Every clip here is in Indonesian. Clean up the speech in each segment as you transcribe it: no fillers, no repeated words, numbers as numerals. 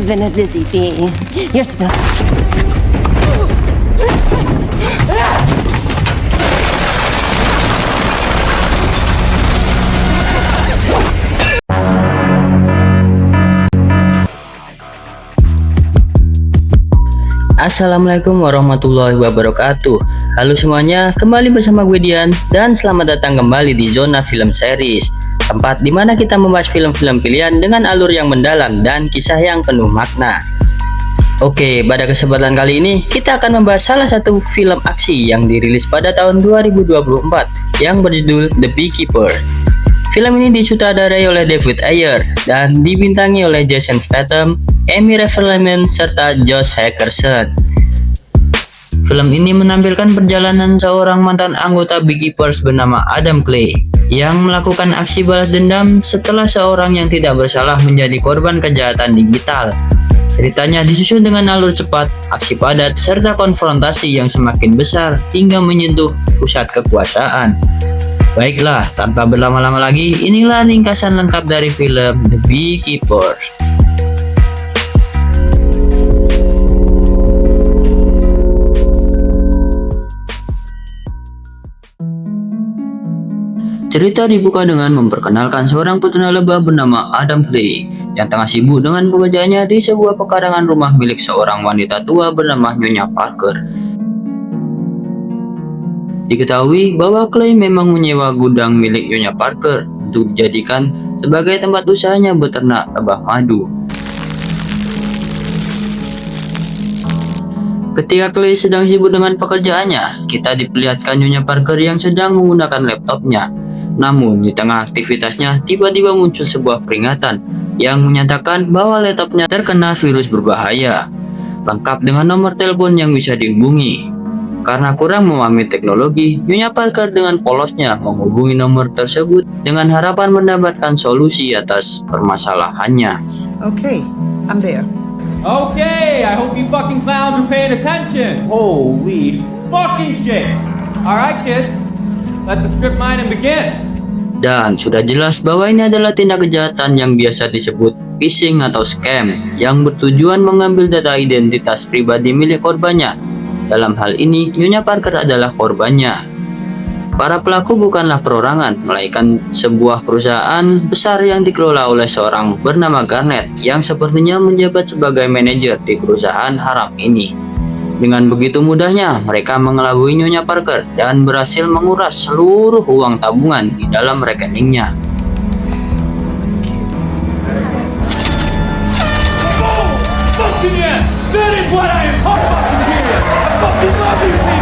been a busy bee. You're supposed. Assalamualaikum warahmatullahi wabarakatuh. Halo semuanya, kembali bersama gue Dian dan selamat datang kembali di Zona Film Series, tempat dimana kita membahas film-film pilihan dengan alur yang mendalam dan kisah yang penuh makna. Oke, pada kesempatan kali ini kita akan membahas salah satu film aksi yang dirilis pada tahun 2024 yang berjudul The Beekeeper. Film ini disutradarai oleh David Ayer dan dibintangi oleh Jason Statham, Amy Reverleman, serta Josh Hutcherson. Film ini menampilkan perjalanan seorang mantan anggota Beekeepers bernama Adam Clay yang melakukan aksi balas dendam setelah seorang yang tidak bersalah menjadi korban kejahatan digital. Ceritanya disusun dengan alur cepat, aksi padat, serta konfrontasi yang semakin besar hingga menyentuh pusat kekuasaan. Baiklah, tanpa berlama-lama lagi, inilah ringkasan lengkap dari film The Beekeepers. Cerita dibuka dengan memperkenalkan seorang peternak lebah bernama Adam Clay yang tengah sibuk dengan pekerjaannya di sebuah pekarangan rumah milik seorang wanita tua bernama Nyonya Parker. Diketahui bahwa Clay memang menyewa gudang milik Nyonya Parker untuk dijadikan sebagai tempat usahanya beternak lebah madu. Ketika Clay sedang sibuk dengan pekerjaannya, kita diperlihatkan Nyonya Parker yang sedang menggunakan laptopnya. Namun, di tengah aktivitasnya, tiba-tiba muncul sebuah peringatan yang menyatakan bahwa laptopnya terkena virus berbahaya, lengkap dengan nomor telepon yang bisa dihubungi. Karena kurang memahami teknologi, Nyonya Parker dengan polosnya menghubungi nomor tersebut dengan harapan mendapatkan solusi atas permasalahannya. Okay, I'm there. Okay, I hope you fucking clowns are paying attention. Holy fucking shit. Alright kids, let the strip mining begin. Dan sudah jelas bahwa ini adalah tindak kejahatan yang biasa disebut phishing atau scam yang bertujuan mengambil data identitas pribadi milik korbannya. Dalam hal ini, Nyonya Parker adalah korbannya. Para pelaku bukanlah perorangan, melainkan sebuah perusahaan besar yang dikelola oleh seorang bernama Garnet yang sepertinya menjabat sebagai manajer di perusahaan haram ini. Dengan begitu mudahnya, mereka mengelabui Nyonya Parker dan berhasil menguras seluruh uang tabungan di dalam rekeningnya. Fucking yes! That is what I am talking about here! I fucking love you people!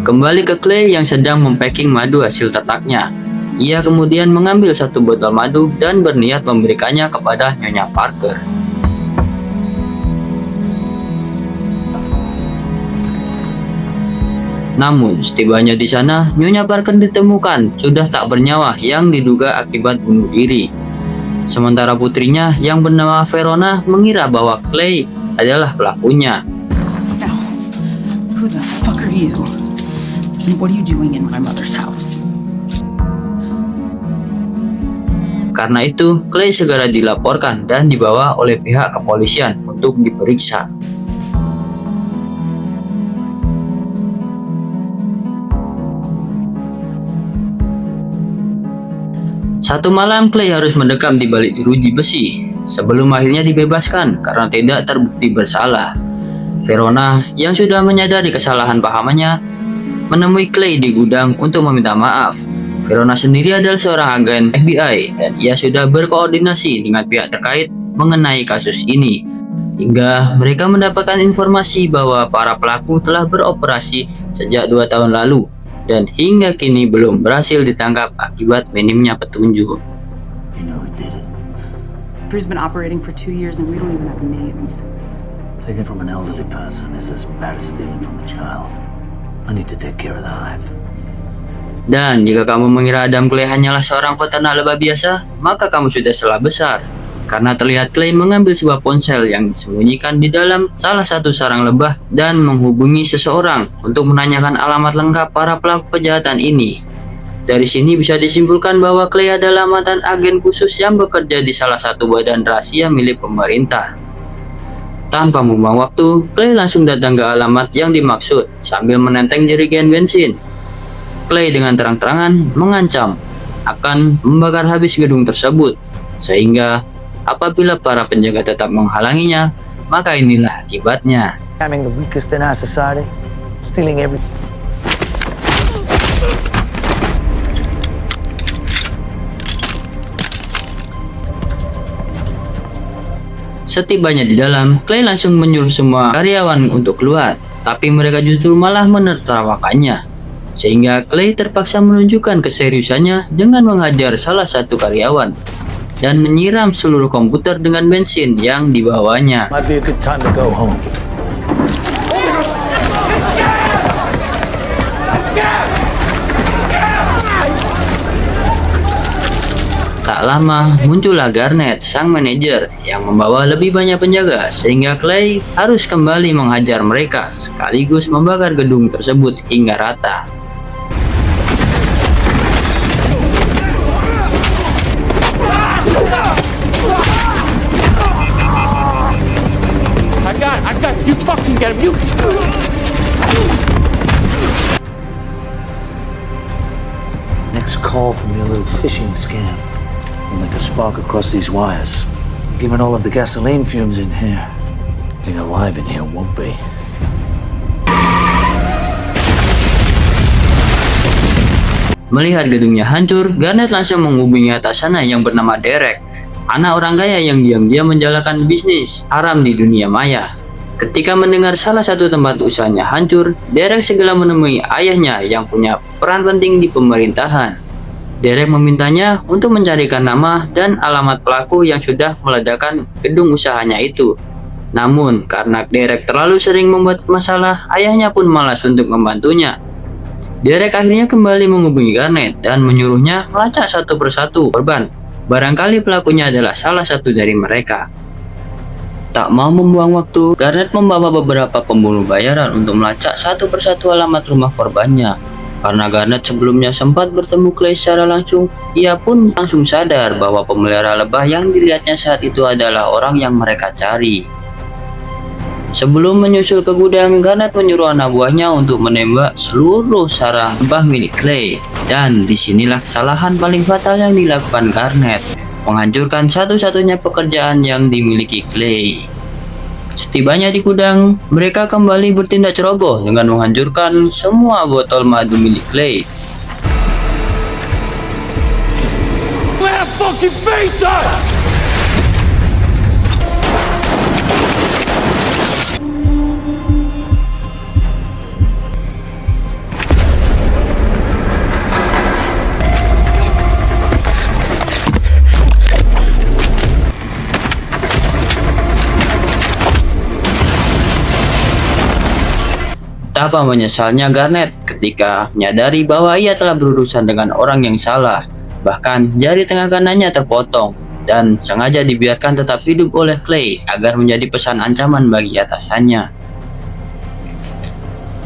Kembali ke Clay yang sedang mempacking madu hasil tertaknya. Ia kemudian mengambil satu botol madu dan berniat memberikannya kepada Nyonya Parker. Namun, setibanya di sana, Nyonya Parker ditemukan sudah tak bernyawa yang diduga akibat bunuh diri. Sementara putrinya yang bernama Verona mengira bahwa Clay adalah pelakunya. Now, who the fuck are you? And what are you doing in my mother's house? Karena itu, Clay segera dilaporkan dan dibawa oleh pihak kepolisian untuk diperiksa. Satu malam, Clay harus mendekam di balik jeruji besi sebelum akhirnya dibebaskan karena tidak terbukti bersalah. Verona yang sudah menyadari kesalahan pahamannya menemui Clay di gudang untuk meminta maaf. Verona sendiri adalah seorang agen FBI dan ia sudah berkoordinasi dengan pihak terkait mengenai kasus ini. Hingga mereka mendapatkan informasi bahwa para pelaku telah beroperasi sejak 2 tahun lalu dan hingga kini belum berhasil ditangkap akibat minimnya petunjuk. You know who did it? Drew's been operating for 2 years and we don't even have names. Taking from an elderly person is as bad as stealing from a child. I need to take care of the hive. Dan jika kamu mengira Adam Clay hanyalah seorang peternak lebah biasa, maka kamu sudah salah besar. Karena terlihat Clay mengambil sebuah ponsel yang disembunyikan di dalam salah satu sarang lebah dan menghubungi seseorang untuk menanyakan alamat lengkap para pelaku kejahatan ini. Dari sini bisa disimpulkan bahwa Clay adalah mantan agen khusus yang bekerja di salah satu badan rahasia milik pemerintah. Tanpa membuang waktu, Clay langsung datang ke alamat yang dimaksud sambil menenteng jerigen bensin. Clay dengan terang-terangan mengancam akan membakar habis gedung tersebut, sehingga apabila para penjaga tetap menghalanginya, maka inilah akibatnya. Having the weakest in our society, stealing everything. Setibanya di dalam, Clay langsung menyuruh semua karyawan untuk keluar, tapi mereka justru malah menertawakannya. Sehingga Clay terpaksa menunjukkan keseriusannya dengan menghajar salah satu karyawan dan menyiram seluruh komputer dengan bensin yang dibawanya. Might be a good time to go home. Tak lama, muncullah Garnet, sang manajer, yang membawa lebih banyak penjaga, sehingga Clay harus kembali menghajar mereka, sekaligus membakar gedung tersebut hingga rata. I got, you fucking get him, you. Next call from your little phishing scam. We'll make a spark across these wires. Given all of the gasoline fumes in here, nothing alive in here won't be. Melihat gedungnya hancur, Garnet langsung menghubungi atasannya yang bernama Derek, anak orang kaya yang diam-diam menjalankan bisnis haram di dunia maya. Ketika mendengar salah satu tempat usahanya hancur, Derek segera menemui ayahnya yang punya peran penting di pemerintahan. Derek memintanya untuk mencarikan nama dan alamat pelaku yang sudah meledakkan gedung usahanya itu. Namun, karena Derek terlalu sering membuat masalah, ayahnya pun malas untuk membantunya. Derek akhirnya kembali menghubungi Garnet dan menyuruhnya melacak satu persatu korban. Barangkali pelakunya adalah salah satu dari mereka. Tak mau membuang waktu, Garnet membawa beberapa pembunuh bayaran untuk melacak satu persatu alamat rumah korbannya. Karena Garnet sebelumnya sempat bertemu Clay secara langsung, ia pun langsung sadar bahwa pemelihara lebah yang dilihatnya saat itu adalah orang yang mereka cari. Sebelum menyusul ke gudang, Garnet menyuruh anak buahnya untuk menembak seluruh sarang lebah milik Clay. Dan disinilah kesalahan paling fatal yang dilakukan Garnet, menghancurkan satu-satunya pekerjaan yang dimiliki Clay. Setibanya di gudang, mereka kembali bertindak ceroboh dengan menghancurkan semua botol madu milik Clay. Betapa menyesalnya Garnet ketika menyadari bahwa ia telah berurusan dengan orang yang salah. Bahkan jari tengah kanannya terpotong dan sengaja dibiarkan tetap hidup oleh Clay agar menjadi pesan ancaman bagi atasannya.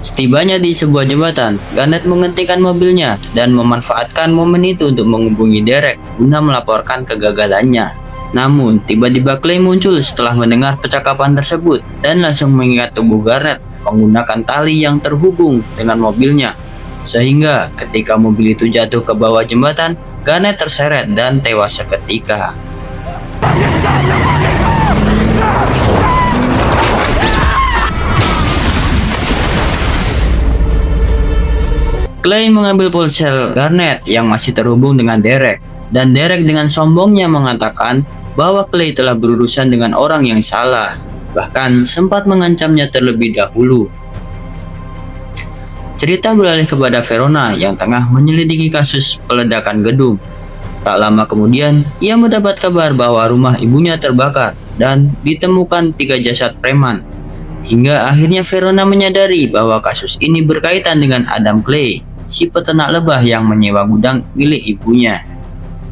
Setibanya di sebuah jembatan, Garnet menghentikan mobilnya dan memanfaatkan momen itu untuk menghubungi Derek guna melaporkan kegagalannya. Namun, tiba-tiba Clay muncul setelah mendengar percakapan tersebut dan langsung mengikat tubuh Garnet menggunakan tali yang terhubung dengan mobilnya. Sehingga ketika mobil itu jatuh ke bawah jembatan, Garnet terseret dan tewas seketika. Clay mengambil ponsel Garnet yang masih terhubung dengan Derek, dan Derek dengan sombongnya mengatakan bahwa Clay telah berurusan dengan orang yang salah, bahkan sempat mengancamnya terlebih dahulu. Cerita beralih kepada Verona yang tengah menyelidiki kasus peledakan gedung. Tak lama kemudian, ia mendapat kabar bahwa rumah ibunya terbakar dan ditemukan 3 jasad preman. Hingga akhirnya Verona menyadari bahwa kasus ini berkaitan dengan Adam Clay, si peternak lebah yang menyewa gudang milik ibunya.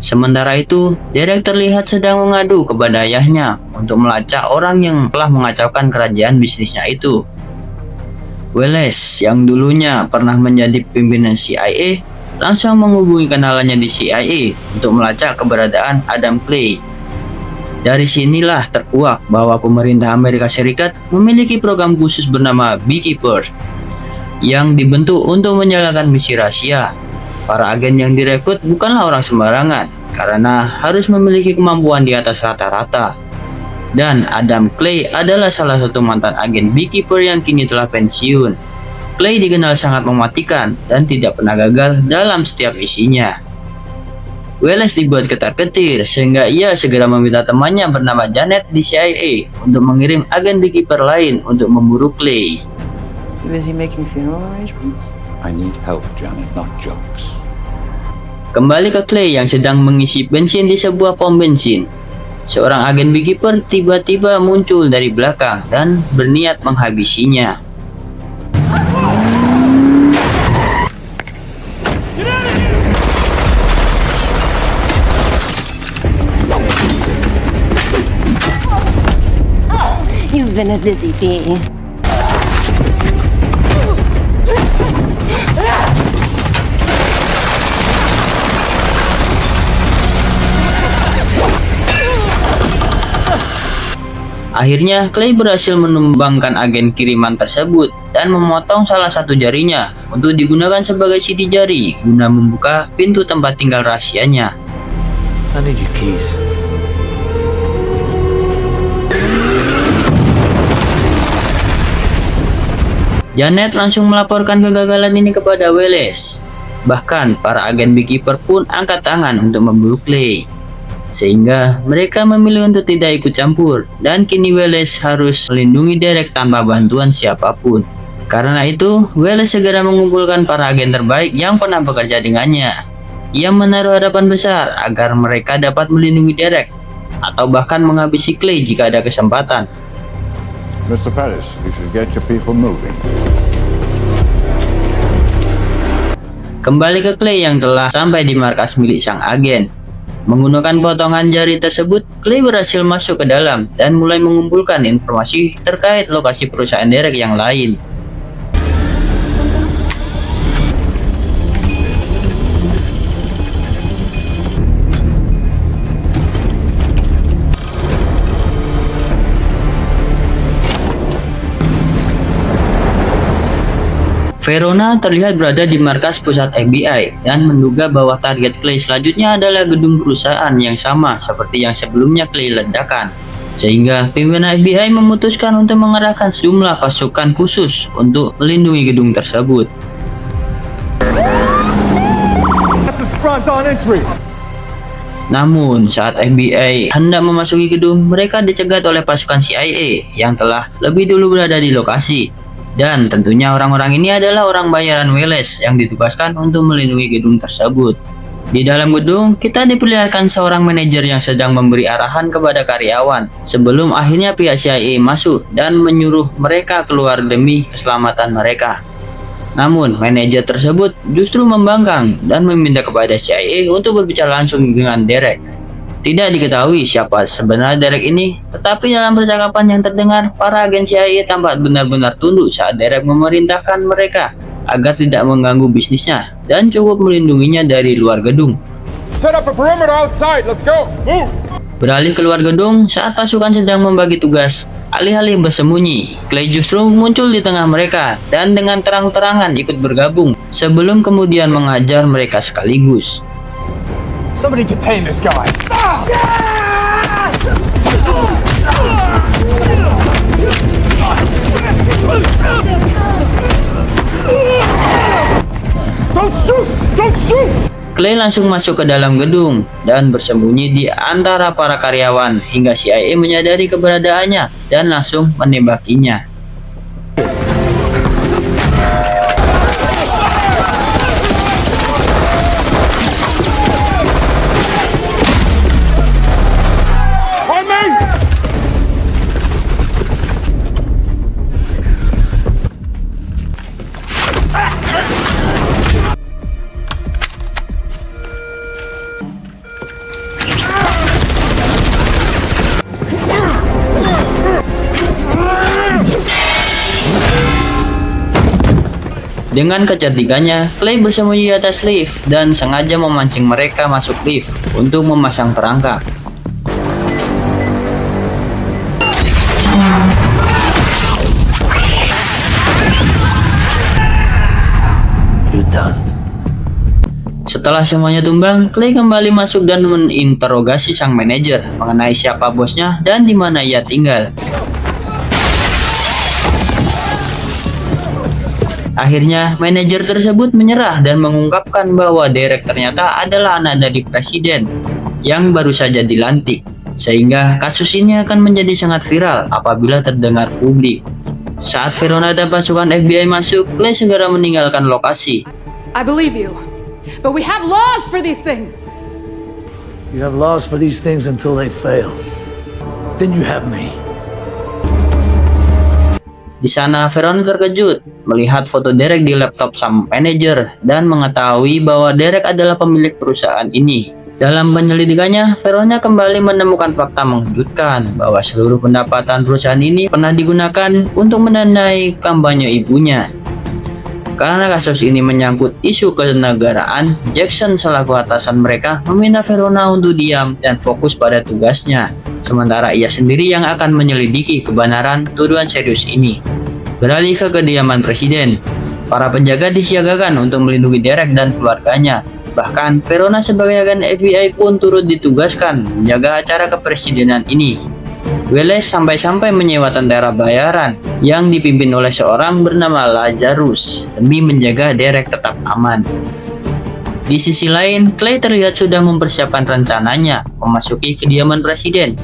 Sementara itu, Derek terlihat sedang mengadu kepada ayahnya untuk melacak orang yang telah mengacaukan kerajaan bisnisnya itu. Wallace yang dulunya pernah menjadi pimpinan CIA langsung menghubungi kenalannya di CIA untuk melacak keberadaan Adam Clay. Dari sinilah terkuak bahwa pemerintah Amerika Serikat memiliki program khusus bernama Beekeepers yang dibentuk untuk menjalankan misi rahasia. Para agen yang direkrut bukanlah orang sembarangan karena harus memiliki kemampuan di atas rata-rata. Dan Adam Clay adalah salah satu mantan agen Beekeeper yang kini telah pensiun. Clay dikenal sangat mematikan dan tidak pernah gagal dalam setiap misinya. Wallace dibuat ketar-ketir sehingga ia segera meminta temannya bernama Janet di CIA untuk mengirim agen Beekeeper lain untuk memburu Clay. Busy making funeral arrangements? I need help, Janet, not jokes. Kembali ke Clay yang sedang mengisi bensin di sebuah pom bensin. Seorang agen Beekeeper tiba-tiba muncul dari belakang dan berniat menghabisinya. You've been a busy bee. Akhirnya, Clay berhasil menumbangkan agen kiriman tersebut dan memotong salah satu jarinya untuk digunakan sebagai sidik jari guna membuka pintu tempat tinggal rahasianya. I need your keys. Janet langsung melaporkan kegagalan ini kepada Wallace. Bahkan, para agen Beekeeper pun angkat tangan untuk memburu Clay. Sehingga mereka memilih untuk tidak ikut campur dan kini Wallace harus melindungi Derek tanpa bantuan siapapun. Karena itu, Wallace segera mengumpulkan para agen terbaik yang pernah bekerja dengannya. Ia menaruh harapan besar agar mereka dapat melindungi Derek atau bahkan menghabisi Clay jika ada kesempatan. Mr. Paris, you should get your people moving. Kembali ke Clay yang telah sampai di markas milik sang agen. Menggunakan potongan jari tersebut, Clay berhasil masuk ke dalam dan mulai mengumpulkan informasi terkait lokasi perusahaan Derek yang lain. Verona terlihat berada di markas pusat FBI dan menduga bahwa target Clay selanjutnya adalah gedung perusahaan yang sama seperti yang sebelumnya Clay ledakan. Sehingga pimpinan FBI memutuskan untuk mengerahkan sejumlah pasukan khusus untuk melindungi gedung tersebut. Namun saat FBI hendak memasuki gedung, mereka dicegat oleh pasukan CIA yang telah lebih dulu berada di lokasi. Dan tentunya orang-orang ini adalah orang bayaran Wallace yang ditugaskan untuk melindungi gedung tersebut. Di dalam gedung, kita diperlihatkan seorang manajer yang sedang memberi arahan kepada karyawan sebelum akhirnya pihak CIA masuk dan menyuruh mereka keluar demi keselamatan mereka. Namun, manajer tersebut justru membangkang dan meminta kepada CIA untuk berbicara langsung dengan Derek. Tidak diketahui siapa sebenarnya Derek ini, tetapi dalam percakapan yang terdengar, para agen CIA tampak benar-benar tunduk saat Derek memerintahkan mereka agar tidak mengganggu bisnisnya dan cukup melindunginya dari luar gedung. Set up a perimeter outside. Let's go. Move. Beralih keluar gedung saat pasukan sedang membagi tugas, alih-alih bersembunyi, Clay justru muncul di tengah mereka dan dengan terang-terangan ikut bergabung sebelum kemudian mengajar mereka sekaligus. Somebody detain this guy. Don't shoot! Don't shoot! Clay langsung masuk ke dalam gedung dan bersembunyi di antara para karyawan hingga CIA menyadari keberadaannya dan langsung menembakinya. Dengan kecerdikannya, Clay bersembunyi di atas lift dan sengaja memancing mereka masuk lift untuk memasang perangkap. You're done. Setelah semuanya tumbang, Clay kembali masuk dan menginterogasi sang manajer mengenai siapa bosnya dan di mana ia tinggal. Akhirnya, manajer tersebut menyerah dan mengungkapkan bahwa Derek ternyata adalah anak dari presiden yang baru saja dilantik, sehingga kasus ini akan menjadi sangat viral apabila terdengar publik. Saat Verona dan pasukan FBI masuk, Clay segera meninggalkan lokasi. I believe you, but we have laws for these things. You have laws for these things until they fail. Then you have me. Di sana, Verona terkejut melihat foto Derek di laptop sang manajer dan mengetahui bahwa Derek adalah pemilik perusahaan ini. Dalam penyelidikannya, Verona kembali menemukan fakta mengejutkan bahwa seluruh pendapatan perusahaan ini pernah digunakan untuk mendanai kampanye ibunya. Karena kasus ini menyangkut isu kenegaraan, Jackson selaku atasan mereka meminta Verona untuk diam dan fokus pada tugasnya, sementara ia sendiri yang akan menyelidiki kebenaran tuduhan serius ini. Beralih ke kediaman presiden, para penjaga disiagakan untuk melindungi Derek dan keluarganya. Bahkan, Verona sebagai agen FBI pun turut ditugaskan menjaga acara kepresidenan ini. Welles sampai-sampai menyewa tentara bayaran yang dipimpin oleh seorang bernama Lazarus demi menjaga Derek tetap aman. Di sisi lain, Clay terlihat sudah mempersiapkan rencananya memasuki kediaman presiden.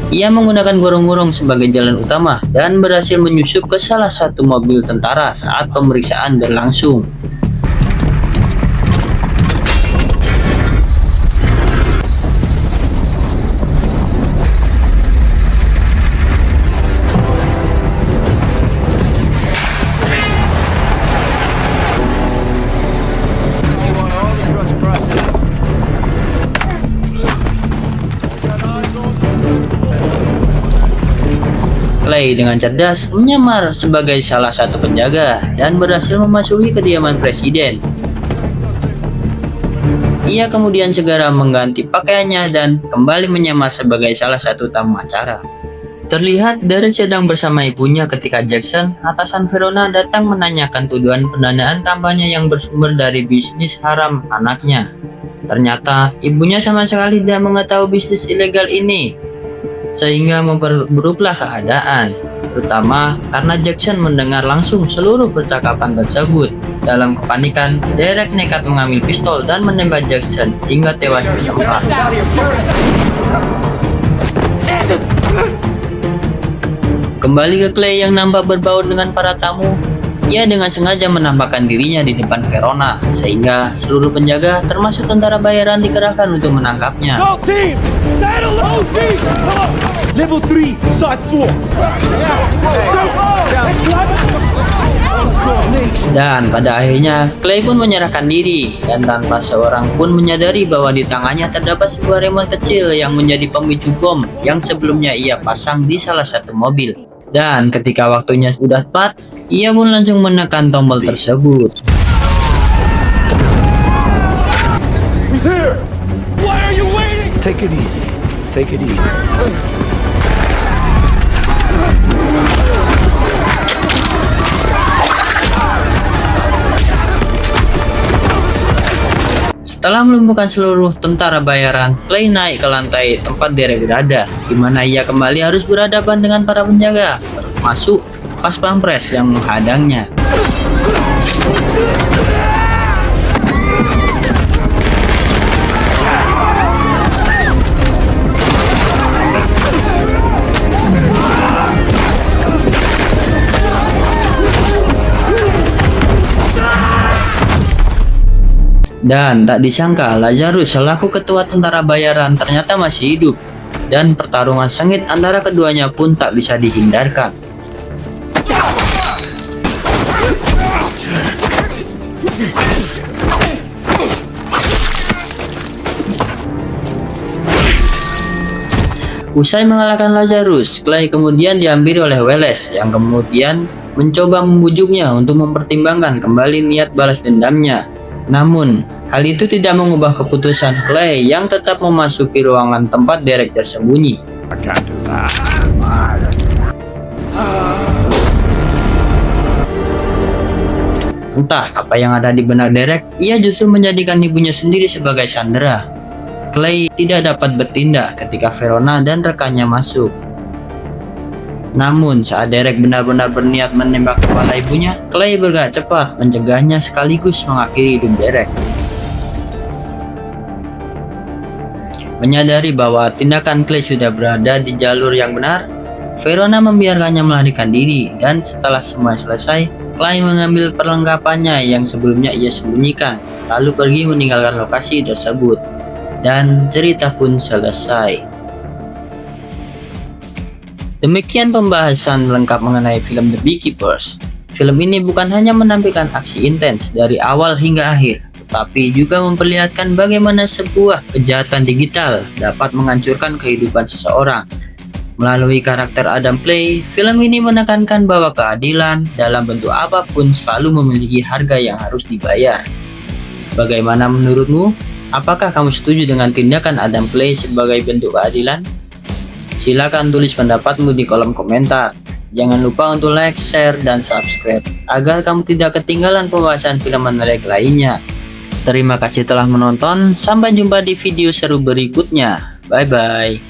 Ia menggunakan gorong-gorong sebagai jalan utama dan berhasil menyusup ke salah satu mobil tentara saat pemeriksaan berlangsung. Clay dengan cerdas menyamar sebagai salah satu penjaga dan berhasil memasuki kediaman presiden. Ia kemudian segera mengganti pakaiannya dan kembali menyamar sebagai salah satu tamu acara. Terlihat Derek sedang bersama ibunya ketika Jackson, atasan Verona, datang menanyakan tuduhan pendanaan kampanye yang bersumber dari bisnis haram anaknya. Ternyata ibunya sama sekali tidak mengetahui bisnis ilegal ini, sehingga memperburuklah keadaan, terutama karena Jackson mendengar langsung seluruh percakapan tersebut. Dalam kepanikan, Derek nekat mengambil pistol dan menembak Jackson hingga tewas di tempat. Kembali ke Clay yang nampak berbaur dengan para tamu, ia dengan sengaja menampakkan dirinya di depan Verona, sehingga seluruh penjaga termasuk tentara bayaran dikerahkan untuk menangkapnya. All teams, saddle OP! Level 3, side 4. Dan pada akhirnya, Clay pun menyerahkan diri, dan tanpa seorang pun menyadari bahwa di tangannya terdapat sebuah remote kecil yang menjadi pemicu bom yang sebelumnya ia pasang di salah satu mobil. Dan ketika waktunya sudah tepat, ia pun langsung menekan tombol tersebut. He's here! Why are you waiting? Take it easy. Take it easy. Setelah melumpuhkan seluruh tentara bayaran, Clay naik ke lantai tempat Derek berada, di mana ia kembali harus berhadapan dengan para penjaga, termasuk pas pampres yang menghadangnya. Dan tak disangka, Lazarus selaku ketua tentara bayaran ternyata masih hidup, dan pertarungan sengit antara keduanya pun tak bisa dihindarkan. Usai mengalahkan Lazarus, Clay kemudian diambil oleh Welles yang kemudian mencoba membujuknya untuk mempertimbangkan kembali niat balas dendamnya. Namun, hal itu tidak mengubah keputusan Clay yang tetap memasuki ruangan tempat Derek tersembunyi. I can't do that. Entah apa yang ada di benak Derek, ia justru menjadikan ibunya sendiri sebagai sandera. Clay tidak dapat bertindak ketika Verona dan rekannya masuk. Namun saat Derek benar-benar berniat menembak kepala ibunya, Clay bergerak cepat mencegahnya sekaligus mengakhiri hidup Derek. Menyadari bahwa tindakan Clay sudah berada di jalur yang benar, Verona membiarkannya melarikan diri, dan setelah semua selesai, Clay mengambil perlengkapannya yang sebelumnya ia sembunyikan, lalu pergi meninggalkan lokasi tersebut. Dan cerita pun selesai. Demikian pembahasan lengkap mengenai film The Beekeepers. Film ini bukan hanya menampilkan aksi intens dari awal hingga akhir, tetapi juga memperlihatkan bagaimana sebuah kejahatan digital dapat menghancurkan kehidupan seseorang. Melalui karakter Adam Clay, film ini menekankan bahwa keadilan dalam bentuk apapun selalu memiliki harga yang harus dibayar. Bagaimana menurutmu? Apakah kamu setuju dengan tindakan Adam Clay sebagai bentuk keadilan? Silakan tulis pendapatmu di kolom komentar. Jangan lupa untuk like, share, dan subscribe agar kamu tidak ketinggalan pembahasan film menarik lainnya. Terima kasih telah menonton, sampai jumpa di video seru berikutnya. Bye bye.